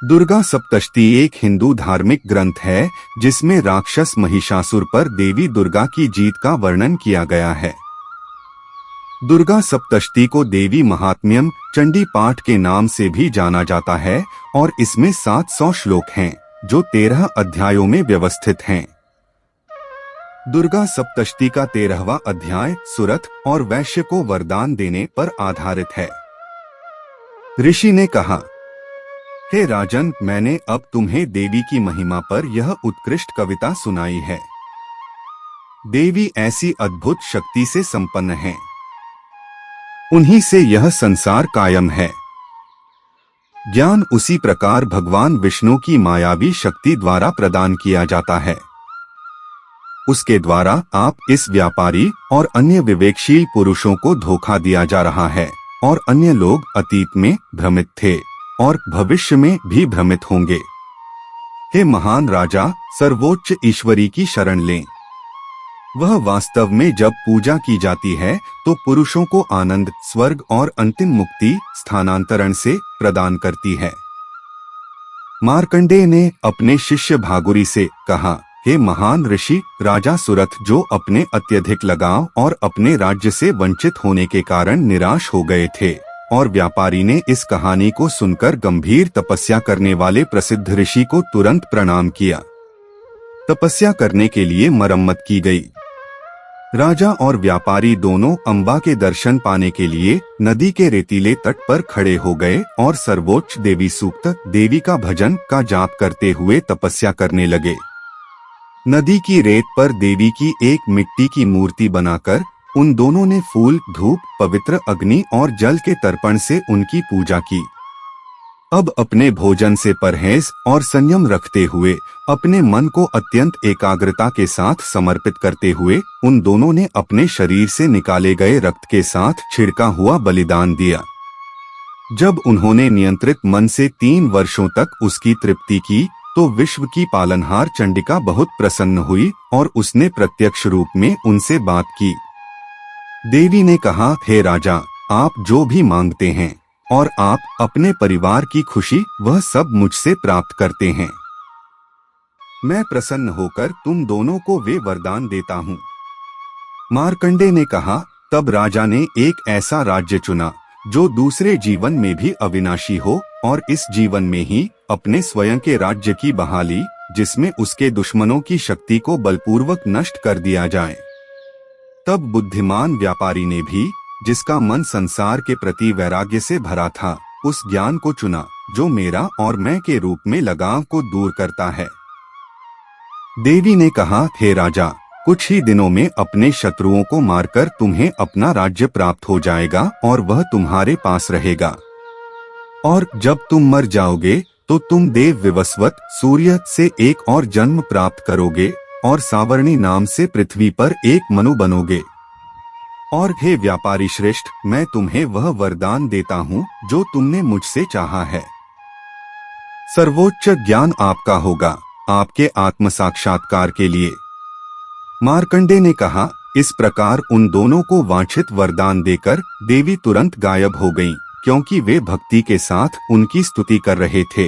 दुर्गा सप्तशती एक हिंदू धार्मिक ग्रंथ है जिसमें राक्षस महिषासुर पर देवी दुर्गा की जीत का वर्णन किया गया है। दुर्गा सप्तशती को देवी महात्म्यम चंडी पाठ के नाम से भी जाना जाता है और इसमें 700 श्लोक हैं जो 13 अध्यायों में व्यवस्थित हैं। दुर्गा सप्तशती का 13वां अध्याय सुरथ और वैश्य को वरदान देने पर आधारित है। ऋषि ने कहा, हे राजन, मैंने अब तुम्हें देवी की महिमा पर यह उत्कृष्ट कविता सुनाई है। देवी ऐसी अद्भुत शक्ति से संपन्न हैं। उन्हीं से यह संसार कायम है। ज्ञान उसी प्रकार भगवान विष्णु की मायावी शक्ति द्वारा प्रदान किया जाता है। उसके द्वारा आप इस व्यापारी और अन्य विवेकशील पुरुषों को धोखा दिया जा रहा है और अन्य लोग अतीत में भ्रमित थे और भविष्य में भी भ्रमित होंगे। हे महान राजा, सर्वोच्च ईश्वरी की शरण लें। वह वास्तव में जब पूजा की जाती है तो पुरुषों को आनंद, स्वर्ग और अंतिम मुक्ति स्थानांतरण से प्रदान करती है। मार्कंडेय ने अपने शिष्य भागुरी से कहा, हे महान ऋषि, राजा सुरथ जो अपने अत्यधिक लगाव और अपने राज्य से वंचित होने के कारण निराश हो गए थे, और व्यापारी ने इस कहानी को सुनकर गंभीर तपस्या करने वाले प्रसिद्ध ऋषि को तुरंत प्रणाम किया। तपस्या करने के लिए मरम्मत की गई। राजा और व्यापारी दोनों अम्बा के दर्शन पाने के लिए नदी के रेतीले तट पर खड़े हो गए और सर्वोच्च देवी सूक्त देवी का भजन का जाप करते हुए तपस्या करने लगे। नदी की रेत पर देवी की एक मिट्टी की मूर्ति बनाकर उन दोनों ने फूल, धूप, पवित्र अग्नि और जल के तर्पण से उनकी पूजा की। अब अपने भोजन से परहेज और संयम रखते हुए अपने मन को अत्यंत एकाग्रता के साथ समर्पित करते हुए उन दोनों ने अपने शरीर से निकाले गए रक्त के साथ छिड़का हुआ बलिदान दिया। जब उन्होंने नियंत्रित मन से 3 वर्षों तक उसकी तृप्ति की तो विश्व की पालनहार चंडिका बहुत प्रसन्न हुई और उसने प्रत्यक्ष रूप में उनसे बात की। देवी ने कहा, हे राजा, आप जो भी मांगते हैं और आप अपने परिवार की खुशी वह सब मुझसे प्राप्त करते हैं। मैं प्रसन्न होकर तुम दोनों को वे वरदान देता हूँ। मार्कंडेय ने कहा, तब राजा ने एक ऐसा राज्य चुना जो दूसरे जीवन में भी अविनाशी हो और इस जीवन में ही अपने स्वयं के राज्य की बहाली, जिसमें उसके दुश्मनों की शक्ति को बलपूर्वक नष्ट कर दिया जाए। तब बुद्धिमान व्यापारी ने भी, जिसका मन संसार के प्रति वैराग्य से भरा था, उस ज्ञान को चुना जो मेरा और मैं के रूप में लगाव को दूर करता है। देवी ने कहा, हे राजा, कुछ ही दिनों में अपने शत्रुओं को मारकर तुम्हें अपना राज्य प्राप्त हो जाएगा और वह तुम्हारे पास रहेगा। और जब तुम मर जाओगे तो तुम देव विवस्वत सूर्य से एक और जन्म प्राप्त करोगे और सावर्णी नाम से पृथ्वी पर एक मनु बनोगे। और हे व्यापारी श्रेष्ठ, मैं तुम्हें वह वरदान देता हूँ जो तुमने मुझसे चाहा है। सर्वोच्च ज्ञान आपका होगा, आपके आत्म साक्षात्कार के लिए। मार्कंडेय ने कहा, इस प्रकार उन दोनों को वांछित वरदान देकर देवी तुरंत गायब हो गईं, क्योंकि वे भक्ति के साथ उनकी स्तुति कर रहे थे।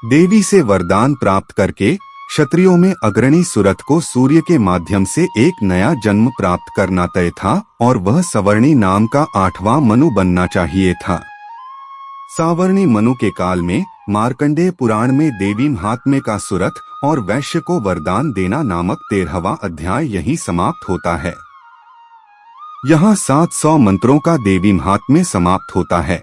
देवी से वरदान प्राप्त करके क्षत्रियों में अग्रणी सुरथ को सूर्य के माध्यम से एक नया जन्म प्राप्त करना तय था और वह सवर्णी नाम का 8वां मनु बनना चाहिए था। सावर्णी मनु के काल में मार्कंडेय पुराण में देवी महात्म्य का सुरथ और वैश्य को वरदान देना नामक 13वां अध्याय यहीं समाप्त होता है। यहाँ 700 मंत्रों का देवी महात्म्य समाप्त होता है।